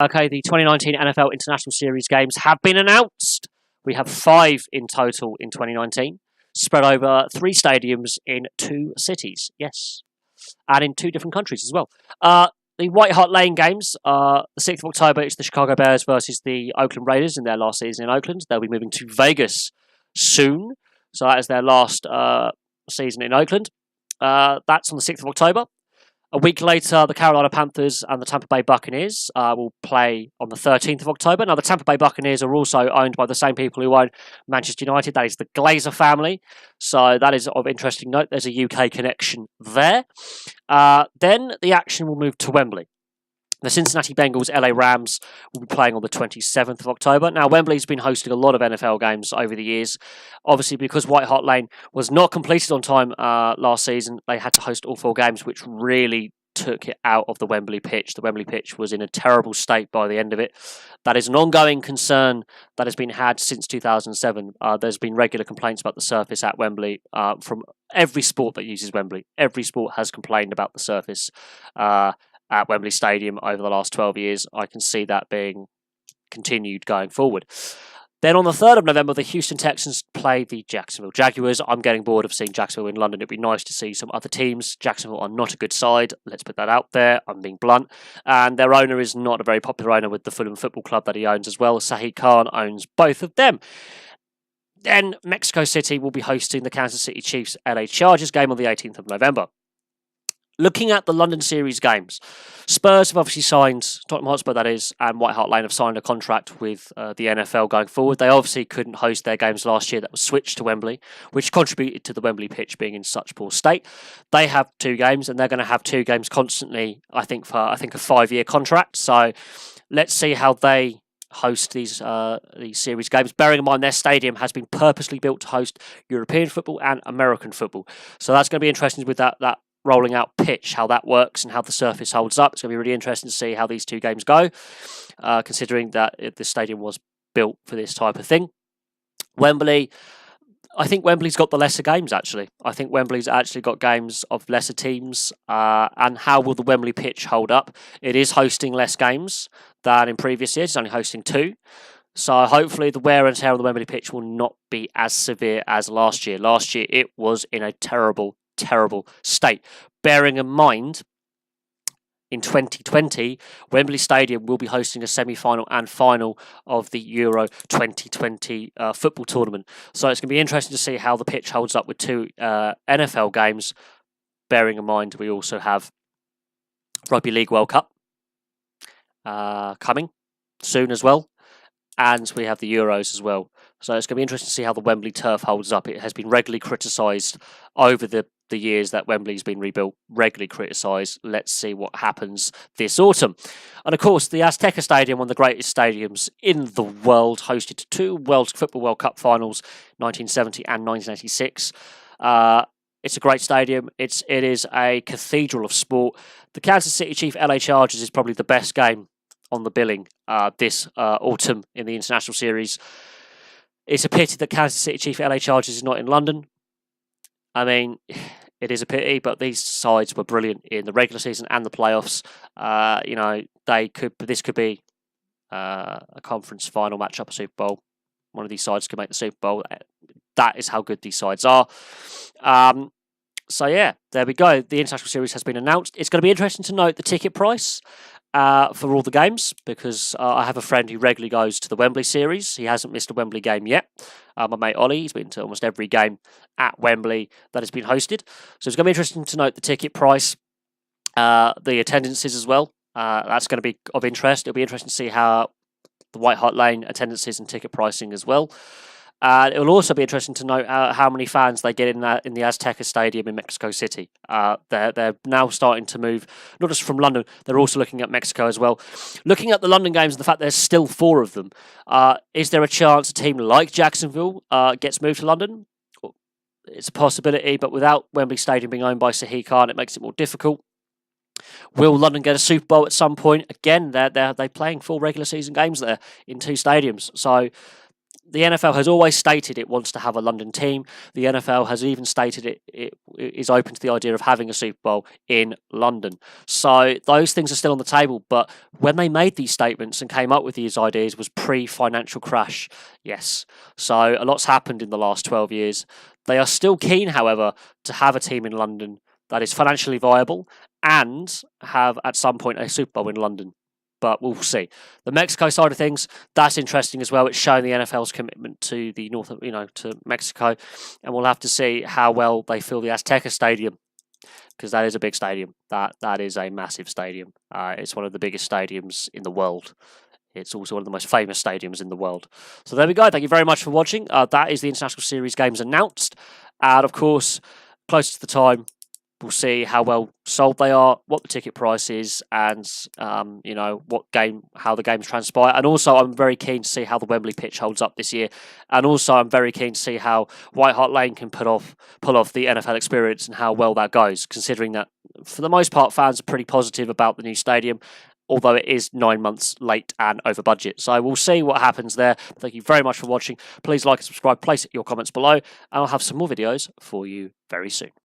Okay, the 2019 NFL International Series games have been announced. We have 5 in total in 2019, spread over 3 stadiums in 2 cities. Yes, and in 2 different countries as well. The White Hart Lane games, the 6th of October, it's the Chicago Bears versus the Oakland Raiders in their last season in Oakland. They'll be moving to Vegas soon. So that is their last season in Oakland. That's on the 6th of October. A week later, the Carolina Panthers and the Tampa Bay Buccaneers will play on the 13th of October. Now, the Tampa Bay Buccaneers are also owned by the same people who own Manchester United. That is the Glazer family. So that is of interesting note. There's a UK connection there. Then the action will move to Wembley. The Cincinnati Bengals LA Rams will be playing on the 27th of October. Now, Wembley's been hosting a lot of NFL games over the years. Obviously, because White Hart Lane was not completed on time last season, they had to host all 4 games, which really took it out of the Wembley pitch. The Wembley pitch was in a terrible state by the end of it. That is an ongoing concern that has been had since 2007. There's been regular complaints about the surface at Wembley from every sport that uses Wembley. Every sport has complained about the surface at Wembley Stadium over the last 12 years. I can see that being continued going forward. Then on the 3rd of November, the Houston Texans play the Jacksonville Jaguars. I'm getting bored of seeing Jacksonville in London. It'd be nice to see some other teams. Jacksonville are not a good side. Let's put that out there. I'm being blunt. And their owner is not a very popular owner with the Fulham Football Club that he owns as well. Sahid Khan owns both of them. Then Mexico City will be hosting the Kansas City Chiefs LA Chargers game on the 18th of November. Looking at the London Series games, Spurs have obviously signed, Tottenham Hotspur that is, and White Hart Lane have signed a contract with the NFL going forward. They obviously couldn't host their games last year that was switched to Wembley, which contributed to the Wembley pitch being in such poor state. They have 2 games, and they're going to have 2 games constantly, I think a 5-year contract. So let's see how they host these series games, bearing in mind their stadium has been purposely built to host European football and American football. So that's going to be interesting with that rolling out pitch, how that works and how the surface holds up. It's going to be really interesting to see how these 2 games go, considering that the stadium was built for this type of thing. Wembley, I think Wembley's got the lesser games, actually. I think Wembley's actually got games of lesser teams. And how will the Wembley pitch hold up? It is hosting less games than in previous years. It's only hosting 2. So hopefully the wear and tear of the Wembley pitch will not be as severe as last year. Last year it was in a terrible state. Bearing in mind, in 2020, Wembley Stadium will be hosting a semi-final and final of the Euro 2020 football tournament. So it's going to be interesting to see how the pitch holds up with 2 NFL games. Bearing in mind, we also have Rugby League World Cup coming soon as well. And we have the Euros as well. So it's going to be interesting to see how the Wembley turf holds up. It has been regularly criticised over the years that Wembley's been rebuilt, regularly criticised. Let's see what happens this autumn. And of course, the Azteca Stadium, one of the greatest stadiums in the world, hosted 2 World Football World Cup finals, 1970 and 1986. It's a great stadium. It is a cathedral of sport. The Kansas City Chiefs LA Chargers is probably the best game on the billing this autumn in the International Series. It's a pity that Kansas City Chiefs LA Chargers is not in London. I mean, it is a pity, but these sides were brilliant in the regular season and the playoffs. This could be a conference final matchup, a Super Bowl. One of these sides could make the Super Bowl. That is how good these sides are. So yeah, there we go. The International Series has been announced. It's going to be interesting to note the ticket price for all the games, because I have a friend who regularly goes to the Wembley Series. He hasn't missed a Wembley game yet. My mate Ollie, he's been to almost every game at Wembley that has been hosted. So it's going to be interesting to note the ticket price, the attendances as well. That's going to be of interest. It'll be interesting to see how the White Hart Lane attendances and ticket pricing as well. It will also be interesting to note how many fans they get in the Azteca Stadium in Mexico City. They're now starting to move, not just from London, they're also looking at Mexico as well. Looking at the London games and the fact there's still 4 of them, is there a chance a team like Jacksonville gets moved to London? It's a possibility, but without Wembley Stadium being owned by Sahid Khan, it makes it more difficult. Will London get a Super Bowl at some point? Again, they're playing 4 regular season games there in 2 stadiums. So the NFL has always stated it wants to have a London team. The NFL has even stated it is open to the idea of having a Super Bowl in London. So those things are still on the table. But when they made these statements and came up with these ideas was pre-financial crash. Yes. So a lot's happened in the last 12 years. They are still keen, however, to have a team in London that is financially viable and have at some point a Super Bowl in London. But we'll see. The Mexico side of things, that's interesting as well. It's showing the NFL's commitment to the north, to Mexico, and we'll have to see how well they fill the Azteca Stadium, because that is a big stadium. That is a massive stadium. It's one of the biggest stadiums in the world. It's also one of the most famous stadiums in the world. So there we go. Thank you very much for watching. That is the International Series games announced, and of course, closer to the time, we'll see how well sold they are, what the ticket price is, and how the games transpire. And also, I'm very keen to see how the Wembley pitch holds up this year. And also, I'm very keen to see how White Hart Lane can pull off the NFL experience and how well that goes. Considering that, for the most part, fans are pretty positive about the new stadium, although it is 9 months late and over budget. So we'll see what happens there. Thank you very much for watching. Please like and subscribe. Place your comments below, and I'll have some more videos for you very soon.